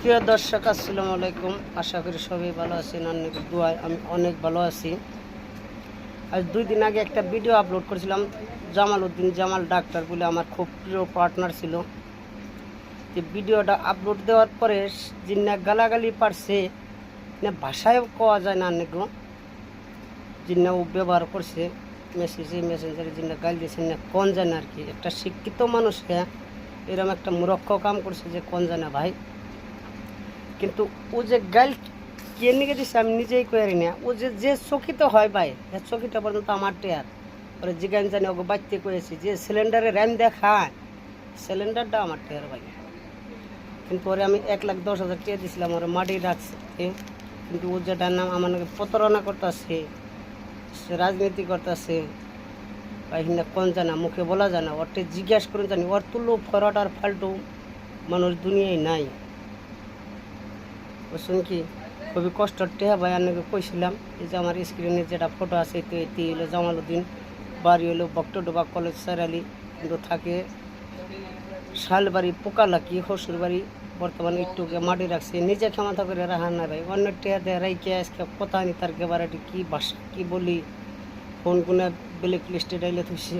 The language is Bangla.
প্রিয় দর্শক, আসসালামু আলাইকুম। আশা করি সবাই ভালো আছেন। অনেক দোয়ায় আমি অনেক ভালো আছি। আজ 2 দিন আগে একটা ভিডিও আপলোড করেছিলাম। জামাল ডাক্তার বলে আমার খুব প্রিয় পার্টনার ছিল। যে ভিডিওটা আপলোড দেওয়ার পরে যিনি গালাগালি পারছে না, ভাষায় কোয়া যায় না। অনেক যিনি ও ব্যবহার করছে মেসেঞ্জারে যিনি গাল দিয়েছেন না, কোন জানে আর কি। একটা শিক্ষিত মানুষকে এরকম একটা মূর্খ কাম করছে যে কোন জানে ভাই। কিন্তু ও যে গাইল কে নিয়ে দিছে আমি নিজেই করি না। ও যে চকিত হয় ভাই, চকিটা পর্যন্ত আমার টেয়ার ওরা জিগান জানি ওকে বাচ্চা করেছি যে সিলিন্ডারে র্যাম দেখায়, সিলিন্ডারটা আমার টেয়ার ভাই। কিন্তু ওরে আমি 1,10,000 টাকা দিয়েছিলাম, ওরা মাটি রাখছে। কিন্তু ও যেটা নাম আমার নাকি প্রতারণা করতেছে, রাজনীতি করতেছে ভাই। না কোন জানা মুখে বলা যায় না। ওরটা জিজ্ঞাসা করে জানি, ওর তুলো ফরট আর ফাল্টু মানুষ দুনিয়ায় নাই। বুঝছেন কি, খুবই কষ্টর টেহা ভাই। আপনাকে কইছিলাম এই যে আমার স্ক্রিনে যেটা ফটো আছে, তো এটি হলো জামালউদ্দিন, বাড়ি হলো বক্টডোবা কলেজ সারালি, কিন্তু থাকে শালবাড়ি পোকালাকি হসুর বাড়ি। বর্তমানে একটুকে মাটি রাখছে, নিজে ক্ষমতা করে রাখা না ভাই। অন্য টেহা দেয় রাইকে আজকে কথা নি তার কেবারাটি কী ভাষা কী বলি, ফোন কোনে ব্ল্যাক লিস্টে ডাইলে থুইছে।